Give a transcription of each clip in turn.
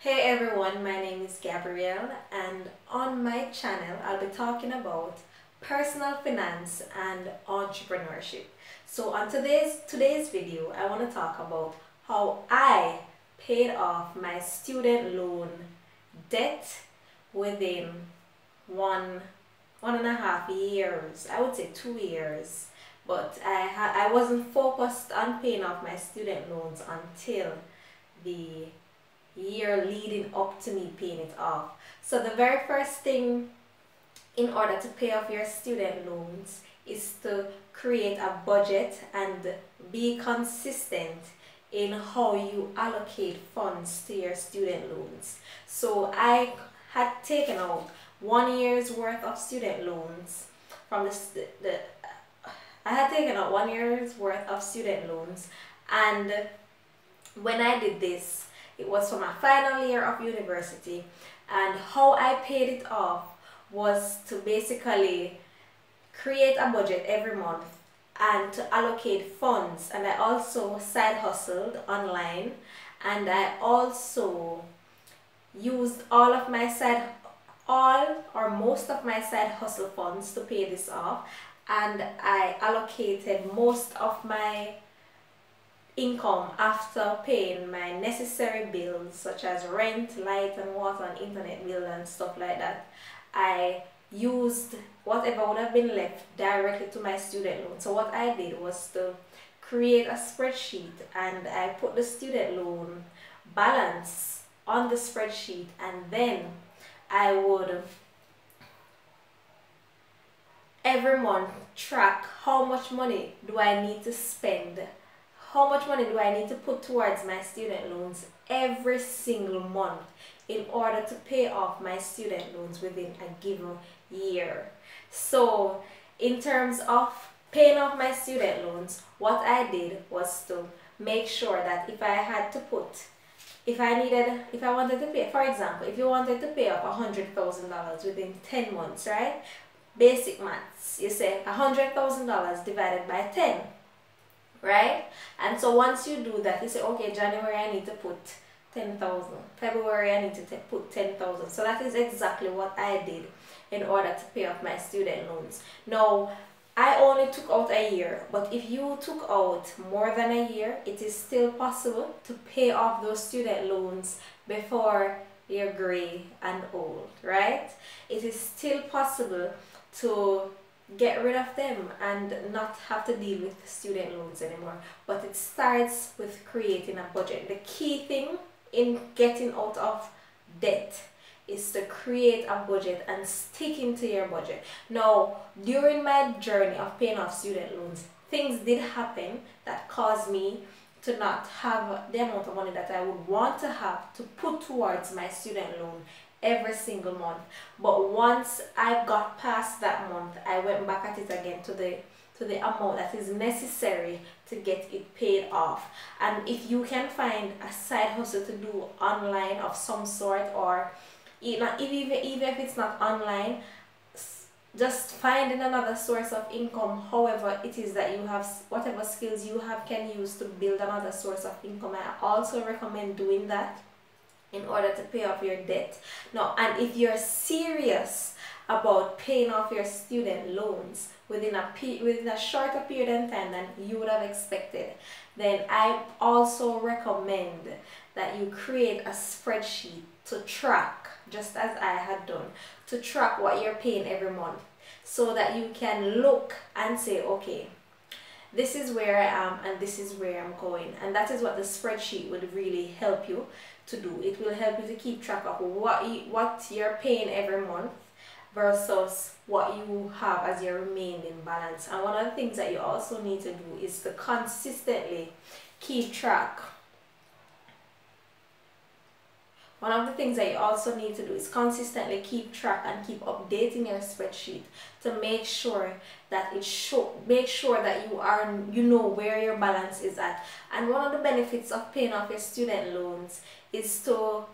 Hey everyone, my name is Gabrielle, and on my channel I'll be talking about personal finance and entrepreneurship. So on today's video, I want to talk about how I paid off my student loan debt within one and a half years. I would say 2 years, but I wasn't focused on paying off my student loans until the year leading up to me paying it off. So the very first thing in order to pay off your student loans is to create a budget and be consistent in how you allocate funds to your student loans. So I had taken out 1 year's worth of student loans from I had taken out 1 year's worth of student loans, and when I did this, it was for my final year of university, and how I paid it off was to basically create a budget every month and to allocate funds. And I also side hustled online, and I also used all or most of my side hustle funds to pay this off, and I allocated most of my income after paying my necessary bills such as rent, light and water and internet bill and stuff like that. I used whatever would have been left directly to my student loan. So what I did was to create a spreadsheet, and I put the student loan balance on the spreadsheet, and then I would every month track how much money do I need to spend, how much money do I need to put towards my student loans every single month in order to pay off my student loans within a given year. So in terms of paying off my student loans, what I did was to make sure that if I wanted to pay, for example, if you wanted to pay off $100,000 within 10 months, right? Basic maths, you say $100,000 divided by 10. Right? And so once you do that, you say, okay, January I need to put 10,000, February I need to put 10,000. So that is exactly what I did in order to pay off my student loans. Now, I only took out a year, but if you took out more than a year, it is still possible to pay off those student loans before you're gray and old, right? It is still possible to get rid of them and not have to deal with student loans anymore. But it starts with creating a budget. The key thing in getting out of debt is to create a budget and sticking to your budget. Now, during my journey of paying off student loans, things did happen that caused me to not have the amount of money that I would want to have to put towards my student loan every single month. But once I got past that month, I went back at it again to the amount that is necessary to get it paid off. And if you can find a side hustle to do online of some sort, or even if it's not online, just finding another source of income, however it is that you have, whatever skills you have can use to build another source of income. I also recommend doing that in order to pay off your debt. Now, and if you're serious about paying off your student loans within a shorter period of time than you would have expected, then I also recommend that you create a spreadsheet to track, just as I had done, to track what you're paying every month, so that you can look and say, okay, this is where I am and this is where I'm going. And that is what the spreadsheet would really help you to do. It will help you to keep track of what you're paying every month versus what you have as your remaining balance. And one of the things that you also need to do is to consistently keep track. One of the things that you also need to do is consistently keep track and keep updating your spreadsheet to make sure that you know where your balance is at. And one of the benefits of paying off your student loans is to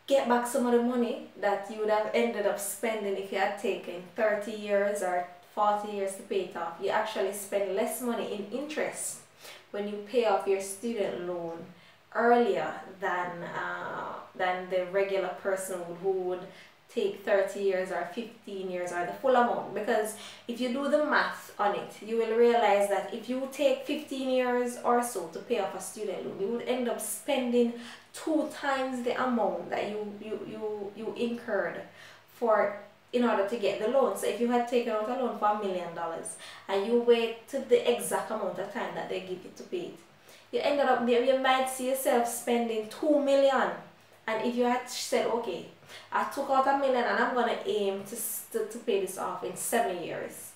get back some of the money that you would have ended up spending if you had taken 30 years or 40 years to pay it off. You actually spend less money in interest when you pay off your student loan earlier than than the regular person who would take 30 years or 15 years or the full amount. Because if you do the math on it, you will realize that if you take 15 years or so to pay off a student loan, you would end up spending 2 times the amount that you incurred for in order to get the loan. So if you had taken out a loan for $1 million and you wait to the exact amount of time that they give you to pay it, you might see yourself spending 2 million. And if you had said, okay, I took out $1 million and I'm going to aim to pay this off in 7 years,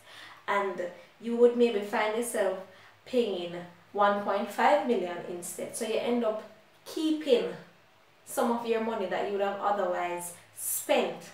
and you would maybe find yourself paying 1.5 million instead. So you end up keeping some of your money that you would have otherwise spent,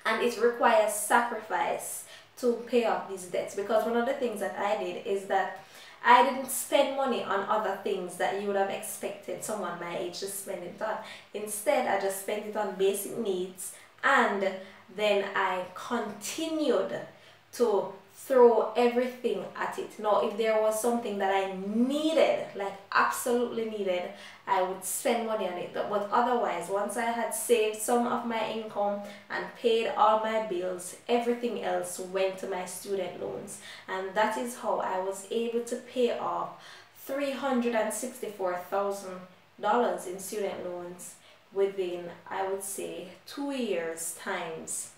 and it requires sacrifice to pay off these debts. Because one of the things that I did is that I didn't spend money on other things that you would have expected someone my age to spend it on. Instead, I just spent it on basic needs, and then I continued to throw everything at it. Now, if there was something that I needed, like absolutely needed, I would spend money on it. But otherwise, once I had saved some of my income and paid all my bills, everything else went to my student loans. And that is how I was able to pay off $364,000 in student loans within, I would say, 2 years times.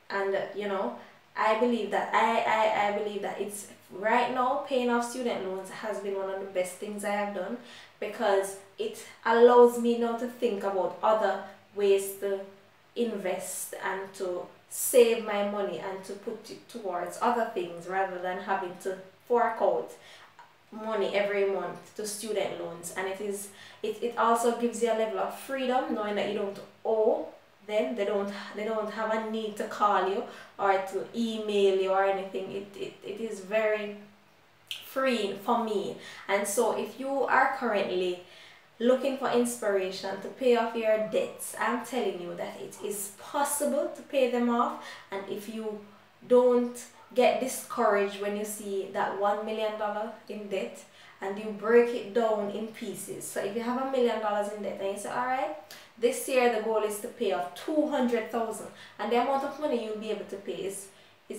And you know, I believe that I believe that it's right now, paying off student loans has been one of the best things I have done, because it allows me now to think about other ways to invest and to save my money and to put it towards other things, rather than having to fork out money every month to student loans. And it also gives you a level of freedom, knowing that you don't owe them. They don't have a need to call you or to email you or anything. It is very freeing for me. And so if you are currently looking for inspiration to pay off your debts, I'm telling you that it is possible to pay them off. And if you don't get discouraged when you see that $1 million in debt, and you break it down in pieces. So if you have $1 million in debt and you say, all right, this year the goal is to pay off 200,000, and the amount of money you'll be able to pay is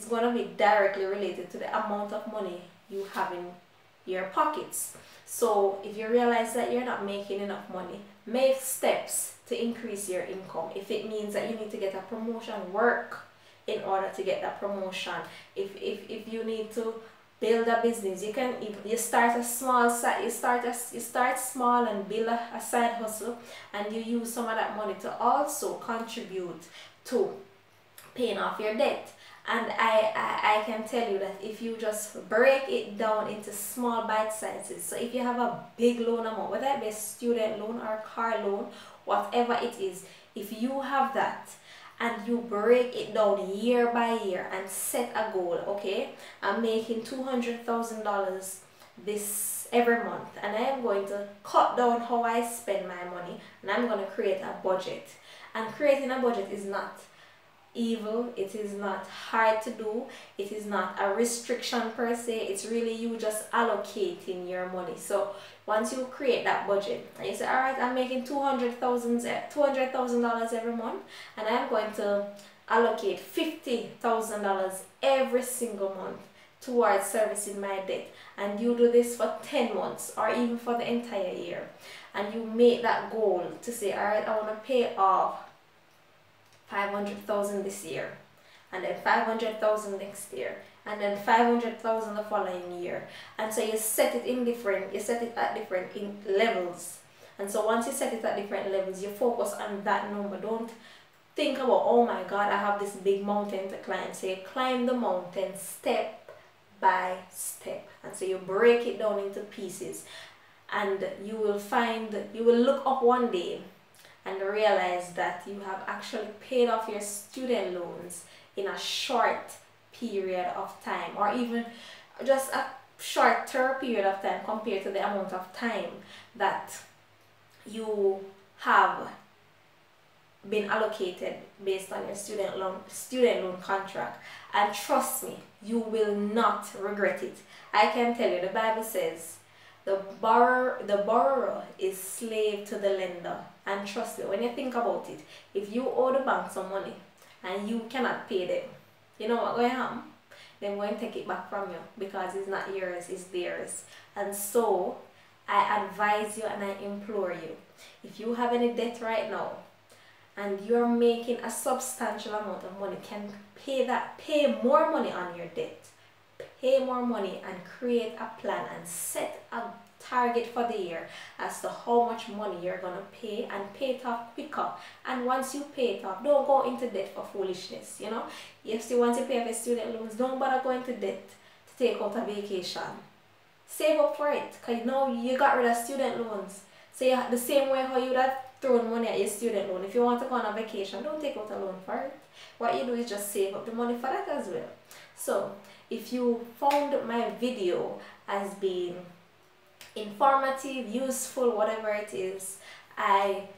going to be directly related to the amount of money you have in your pockets. So if you realize that you're not making enough money, make steps to increase your income. If it means that you need to get a promotion, work in order to get that promotion. If you need to build a business, you start small and build a side hustle, and you use some of that money to also contribute to paying off your debt. And I can tell you that if you just break it down into small bite sizes, so if you have a big loan amount, whether it be a student loan or a car loan, whatever it is, if you have that and you break it down year by year and set a goal, okay, I'm making $200,000 this every month, and I am going to cut down how I spend my money, and I'm going to create a budget. And creating a budget is not evil, it is not hard to do, it is not a restriction per se, it's really you just allocating your money. So once you create that budget and you say, all right, I'm making $200,000 every month, and I'm going to allocate $50,000 every single month towards servicing my debt, and you do this for 10 months or even for the entire year, and you make that goal to say, all right, I want to pay off $500,000 this year, and then $500,000 next year, and then $500,000 the following year. And so you set it at different levels. And so once you set it at different levels, you focus on that number. Don't think about, oh my God, I have this big mountain to climb. So you climb the mountain step by step, and so you break it down into pieces, and you will look up one day and realize that you have actually paid off your student loans in a short period of time, or even just a shorter period of time compared to the amount of time that you have been allocated based on your student loan contract. And trust me, you will not regret it. I can tell you, the Bible says the borrower is slave to the lender. And trust me, when you think about it, if you owe the bank some money and you cannot pay them, you know what going to happen? They're going to take it back from you because it's not yours, it's theirs. And so I advise you and I implore you, if you have any debt right now and you're making a substantial amount of money, can pay more money on your debt, pay more money and create a plan and set a target for the year as to how much money you're going to pay, and pay it off quicker. And once you pay it off, don't go into debt for foolishness, you know. If you want to pay off your student loans, don't bother going into debt to take out a vacation. Save up for it, because now you got rid of student loans. So you have the same way how you would have thrown money at your student loan. If you want to go on a vacation, don't take out a loan for it. What you do is just save up the money for that as well. So if you found my video as being informative, useful, whatever it is, I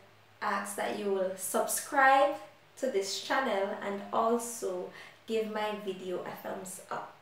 ask that you will subscribe to this channel and also give my video a thumbs up.